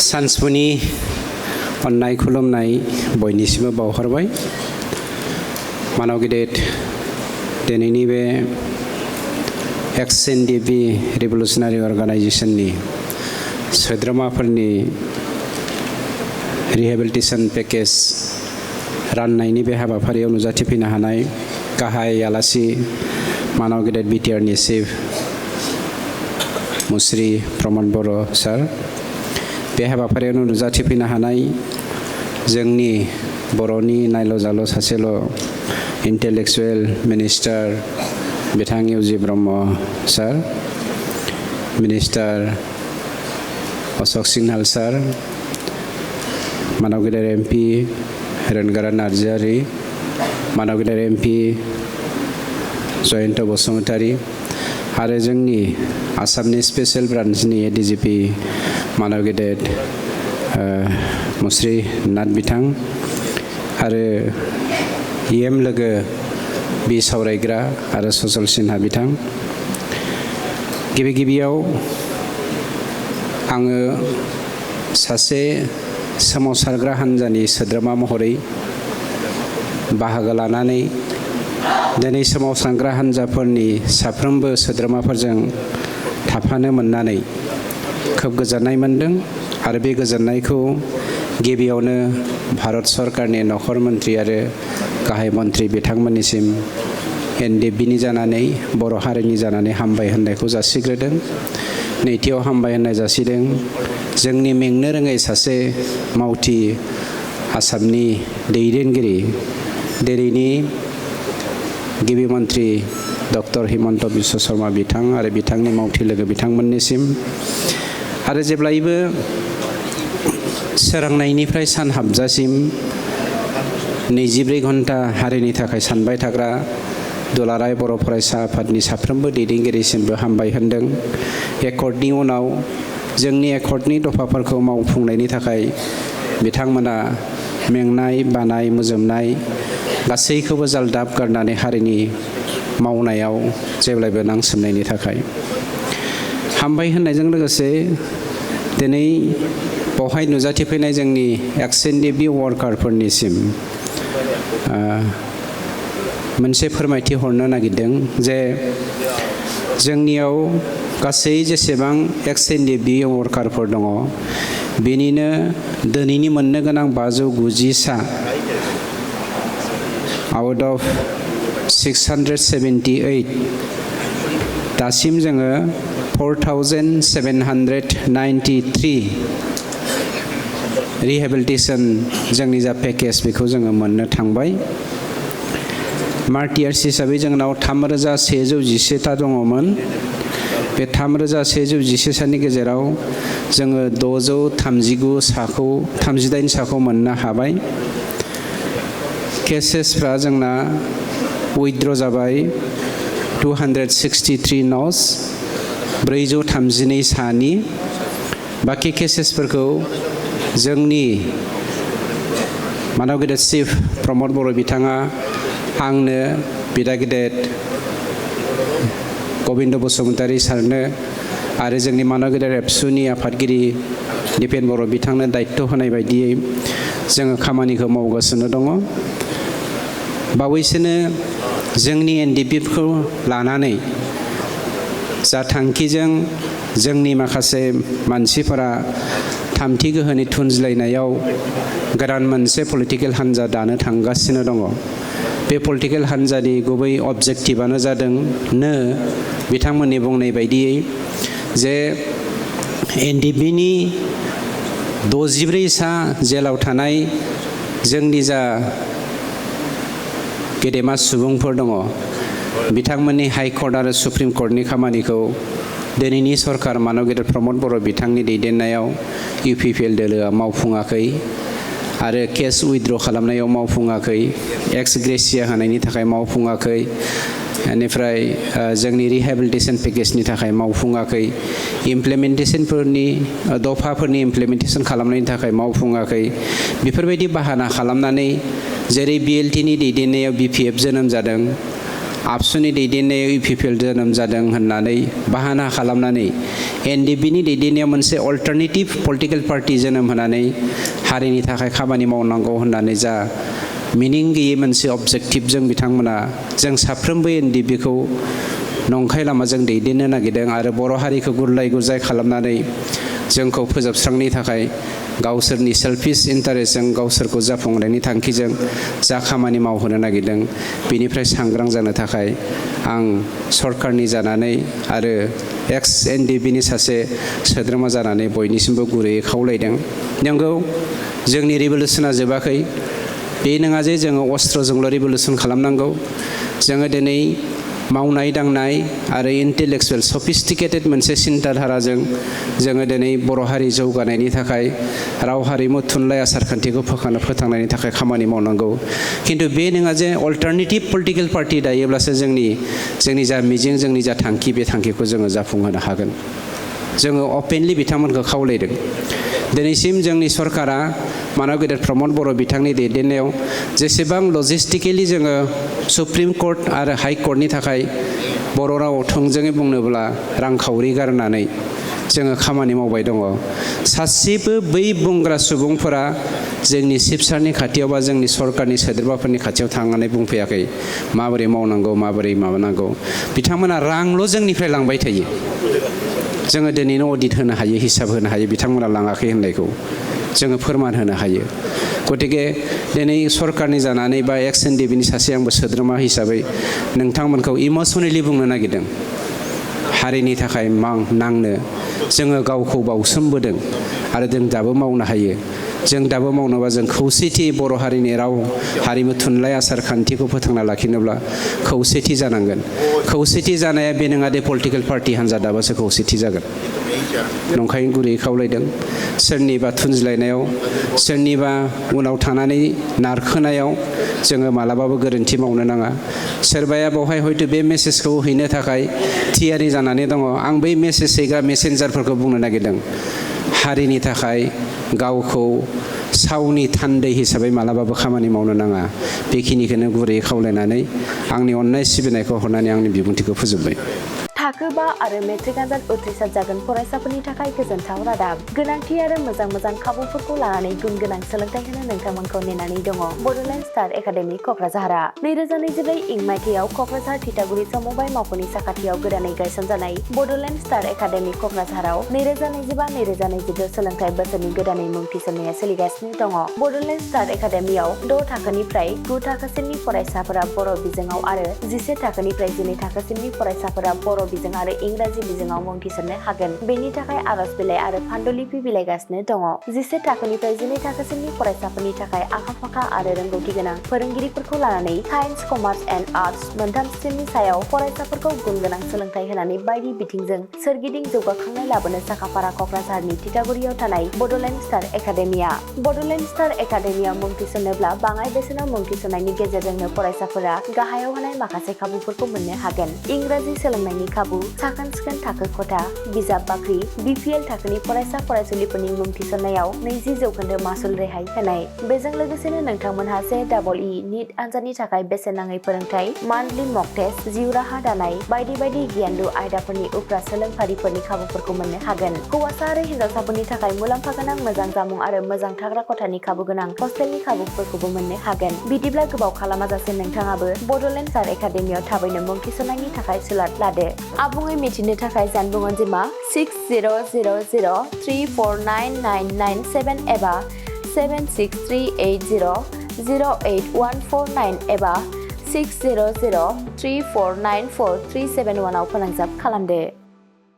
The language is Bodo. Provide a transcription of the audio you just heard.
सानसुनि अन्नाय खुलुमनाय बयनिसिमबो बावहरबाय। मानव गिदिर दिनैनि बे Ndfb रिभलुसनारि अर्गानाइजेशननि सोद्रोमाफोरनि रिहेबिलिटेशन पेकेज राननायनि बे हाबाफारियाव नुजाथिफैनो हानाय गाहाय आलासि मानव गिदिर बिटिआरनि चिफ मुस्रि प्रमद बर' सार, बे हाबाफारियाव नुजाथिफैनो हानाय जोंनि बर'नि नायल' जाल' सासेल' इंटेलेक्चुएल मिनिस्टार बिथां इउजि ब्रह्म सार, मिनिस्टार अशोक सिंहाल सार, मानव गिदिर एमपि रेनगारा नार्जारि, मानव गिदिर एमपि जयन्त बसुमतारी आरो जोंनि आसामनि स्पेशल ब्रान्चनि एडिजिपि मानव गिदिर मुस्रि नाथ बिथां आरो इएम लोगो बि सावरायग्रा आरो सजल सिन्हा बिथां। गिबियाव आङो सासे सोमावसारग्रा हान्जानि सोद्रोमा महरै बाहागो लानानै दिनै सोमावसारग्रा हान्जाफोरनि साफ्रोमबो सोद्रोमाफोरजों थाफानो मोननानै खोब गोजोननाय मोनदों आरो बे गोजोननायखौ गिबियावनो भारत सरकारनि नखर मन्त्रि आरो गाहाय मन्त्रि बिथांमोननिसिम एनडिएफबिनि जानानै बर' हारिनि जानानै हामबाय होननायखौ जासिग्रोदों। नैथियाव हामबाय होननाय जासिदों जोंनि मेंनो रोङै सासे मावथि आसामनि दैदेनगिरि दिनैनि गिबि मन्त्रि डक्टर हिमन्त बिश्व शर्मा बिथां आरो बिथांनि मावथि लोगो बिथांमोननिसिम आरो जेब्लायबो सोरांनायनिफ्राय सान हाबजासिम 24 घन्टा हारिनि थाखाय सानबाय थाग्रा दुलाराय बर' फरायसा आफादनि साफ्रोमबो दैदेनगिरिसिमबो हामबाय होनदों। एकर्डनि उनाव जोंनि एकर्डनि दफाफोरखौ मावफुंनायनि थाखाय बिथांमोना मेंनाय बानाय मोजोमनाय गासैखौबो जालदाब गारनानै हारिनि मावनायाव जेब्लायबो नांसोमनायनि थाखाय हामबाय होननायजों लोगोसे दिनै बेवहाय नुजाथिफैनाय जोंनि Ndfb वार्कारफोरनिसिम मोनसे फोरमायथि हरनो नागिरदों जे जोंनियाव गासै जेसेबां Ndfb वार्कारफोर दङ बेनिनो दिनैनि मोननो गोनां 590 सा आउट अफ 678 दासिम जोङो 4793 रिहेबिलिटेशन जोंनि जा पेकेज बेखौ जोङो मोननो थांबाय। मार्टियार्स हिसाबै जोंनाव 3111 ता दङमोन। बे 3111 सानि गेजेराव जोङो 639 साखौ मोननो हाबाय। केसेसफ्रा जोंना उइथड्र जाबाय 263 न'स 432 सानि। बाखि केसेसफोरखौ जोंनि मानव गिदिर चिफ प्रमद बर' बिथाङा आंनो बिदा गिदिर गबिन्द बसुमतारी सारनो आरो जोंनि मानव गिदिर एबसुनि आफादगिरि दिपेन बर' बिथांनो दायित्व होनाय बायदियै जोङो खामानिखौ मावगासिनो दङ। बावैसोनो जोंनि एनडिएफबिखौ लानानै जा थांखिजों जोंनि माखासे मानसिफोरा थामथि गोहोनि थुनज्लायनायाव गोदान मोनसे पलिटिकेल हान्जा दानो थांगासिनो दङ। बे पलिटिकेल हान्जानि गुबै अबजेक्टिभआनो जादों बिथांमोननि बुंनाय बायदियै जे एनडिएफबिनि 64 सा जेलाव थानाय जोंनि जा गेदेमा सुबुंफोर दङ बिथांमोननि हाइकर्ट आरो सुप्रिम कर्टनि खामानिखौ दिनैनि सरकार मानव गिदिर प्रमद बर' बिथांनि दैदेननायाव इउपिपिएल दोलोआ मावफुङाखै आरो केस उइथड्र खालामनायाव मावफुङाखै, एक्स ग्रेसिया होनायनि थाखाय मावफुङाखै, बेनिफ्राय जोंनि रिहेबिलिटेशन पेकेजनि थाखाय मावफुङाखै, इमप्लिमेन्टेशनफोरनि दफाफोरनि इमप्लिमेन्टेशन खालामनायनि थाखाय मावफुङाखै। बेफोरबायदि बाहाना खालामनानै जेरै बिएलटिनि दैदेननायाव बिपिएफ जोनोम जादों आबसुनि दैदेननायाव इउपिपिएल जोनोम जादों होननानै बाहाना खालामनानै एनडिएफबिनि दैदेननायाव मोनसे अल्टारनेटिभ पलिटिकेल पार्टि जोनोम होनानै हारिनि थाखाय खामानि मावनांगौ होननानै जा मिनिं गैयै मोनसे अबजेक्टिभजों बिथांमोना जों साफ्रोमबो एनडिएफबिखौ नंखाय लामाजों दैदेननो नागिरदों आरो बर' हारिखौ गुरलाय गुजाय खालामनानै जोंखौ फोजोबस्रांनि थाखाय गावसोरनि सेल्फिश इन्टारेस्टजों गावसोरखौ जाफुंनायनि थांखिजों जा खामानि मावहोनो नागिरदों बेनिफ्राय सांग्रां जानो थाखाय आं सरकारनि जानानै आरो एक्स एनडिएफबिनि सासे सोद्रोमा जानानै बयनिसिमबो गुरैयै खावलायदों। नंगौ जोंनि रिभलिउसना जोबाखै, बे नङा जे जोङो अस्त्रजोंल' रिभलिउसन खालामनांगौ। जोङो दिनै मावनाय दांनाय आरो इन्टेलेक्सुवेल सफिस्टिकेटेड मोनसे सिन्ताधाराजों जोङो दिनै बर' हारि जौगानायनि थाखाय राव हारिमु थुनलाइ आसारखान्थिखौ फोथांनायनि थाखाय खामानि मावनांगौ। खिन्थु बे नङा जे अल्टारनेटिभ पलिटिकेल पार्टि दायोब्लासो जोंनि जा मिजिं जोंनि जा थांखि बे थांखिखौ जोङो जाफुंहोनो हागोन। जोङो अपेनलि बिथांमोनखौ खावलायदों। दिनैसिम जोंनि सरकारा मानब गेदेर प्रमद बर' बिथांनि दैदेननायाव जेसेबां लजिस्टिकेलि जोङो सुप्रिम कर्ट आरो हाइ कर्टनि थाखाय बर' रावाव थोंजोङै बुंनोब्ला रांखावरि गारनानै जोङो खामानि मावबाय दङ। सासेबो बै बुंग्रा सुबुंफोरा जोंनि सिफसारनि खाथियाव बा जोंनि सरकारनि सोद्रोमाफोरनि खाथियाव थांनानै बुंफैयाखै माबोरै मावनांगौ माबोरै माबानांगौ। बिथांमोना रांल' जोंनिफ्राय लांबाय थायो। जोङो दिनैनो अडिट होनो हायो, हिसाब होनो हायो बिथांमोना लाङाखै होननायखौ जोङो फोरमान होनो हायो। गतिके दिनै सरकारनि जानानै बा एक्स एनडिएफबिनि सासे आंबो सोद्रोमा हिसाबै नोंथांमोनखौ इमसनेलि बुंनो नागिरदों। हारिनि थाखाय नांनो जोङो गावखौ बावसोमबोदों आरो जों दाबो मावनो हायो। जों दाबो मावनोबा जों खौसेथि बर' हारिनि राव हारिमु थुनलाइ आसार खान्थिखौ फोथांना लाखिनोब्ला खौसेथि जानांगोन। खौसेथि जानाया बे नङा दे पलिटिकेल पार्टि हान्जा दाबासो खौसेथि जागोन। नंखायनो गुरैयै खावलायदों। सोरनिबा थुनज्लायनायाव सोरनिबा उनाव थानानै नारखोनायाव जोङो मालाबाबो गोरोन्थि मावनो नाङा। सोरबाया बेवहाय हयथ' बे मेसेजखौ हैनो थाखाय थियारि जानानै दङ। आं बै मेसेज हैग्रा मेसेन्जारफोरखौ बुंनो नागिरदों, हारिनि थाखाय गावखौ सावनि थान्दै हिसाबै मालाबाबो खामानि मावनो नाङा। बेखिनिखौनो गुरैयै खावलायनानै आंनि अननाय सिबिनायखौ हरनानै आंनि बिबुंथिखौ फोजोबबाय। थाखो 5 आरो मेट्रिक आनजाद उथ्रिसार जागोन फरायसाफोरनि थाखाय गोजोनथाव रादाब। गोनांथि आरो मोजां खाबुफोरखौ लानानै गुन गोनां सोलोंथाइ होनो नोंथांमोनखौ नेनानै दङ बड'लेण्ड स्टार एकाडेमि क'क्राझारआ। 2024 इं मायथाइयाव क'क्राझार थिथागुरि समबाय मावख'नि साखाथियाव गोदानै गायसनजानाय बड'लेण्ड स्टार एकाडेमि क'क्राझाराव 2025-2026 सोलोंथाइ बोसोरनि गोदानै मुं थिसननाया सोलिगासिनो दङ। बड'लेण्ड स्टार एकाडेमियाव 6 थाखोनिफ्राय 9 थाखोसिमनि फरायसाफोरा बर' बिजोङाव आरो 11 थाखोनिफ्राय 12 थाखोसिमनि फरायसाफोरा बर' बिजों आरो इंराजि बिजोङाव मुं थिसननो हागोन। बेनि थाखाय आर'ज बिलाइ आरो फान्डुलिपि बिलाइगासिनो दङ। 11 थाखोनिफ्राय 12 थाखोसिमनि फरायसाफोरनि थाखाय आखा-फाखा आरो रोंगौथि गोनां फोरोंगिरिफोरखौ लानानै साइन्स, कमार्स एन्ड आर्टस मोनथाम स्ट्रिमनि सायाव फरायसाफोरखौ गुन गोनां सोलोंथाइ होनानै बायदि बिथिंजों सोरगिदिं जौगाखांनाय लाबोनो साखाफारा क'क्राझारनि थिथागुरियाव थानाय Bodoland star academia. Bodoland star एकाडेमियाव मुं थिसननोब्ला बाङाय बेसेनाव मुं थिसननायनि गेजेरजोंनो फरायसाफोरा गाहायाव होनाय माखासे खाबुफोरखौ मोननो हागोन। इंराजि सोलोंनायनि खाबु, साखोन-सिखोन थाखो खथा, बिजाब बाख्रि, बिपिएल थाखोनि फरायसा फरायसुलिफोरनि मुं थिसननायाव 20% मासुल रेहाय होनाय। बेजों लोगोसेनो नोंथांमोनहा JEE नीट आनजादनि थाखाय बेसेन नाङै फोरोंथाय, मान्थलि मक टेस्ट, जिउ राहा दानाय बायदि गियानलु आयदाफोरनि उफ्रा सोलोंफारिफोरनि खाबुफोरखौ मोननो हागोन। हौवासा आरो हिन्जावसाफोरनि थाखाय मुलाम्फा गोनां मोजां जामुं आरो मोजां थाग्रा खथानि खाबु गोनां हस्टेलनि खाबुफोरखौबो मोननो हागोन। बिदिब्ला गोबाव खालामाजासे नोंथाङाबो बड'लेण्ड स्टार एकाडेमियाव थाबैनो मुं थिसननायनि थाखाय सुलाद लादो। आबुङै मिथिनो थाखाय जानबुं अनजिमा 6000349997 एबा 7638008149 एबा 6003494371 आव फोनांजाब खालामदो।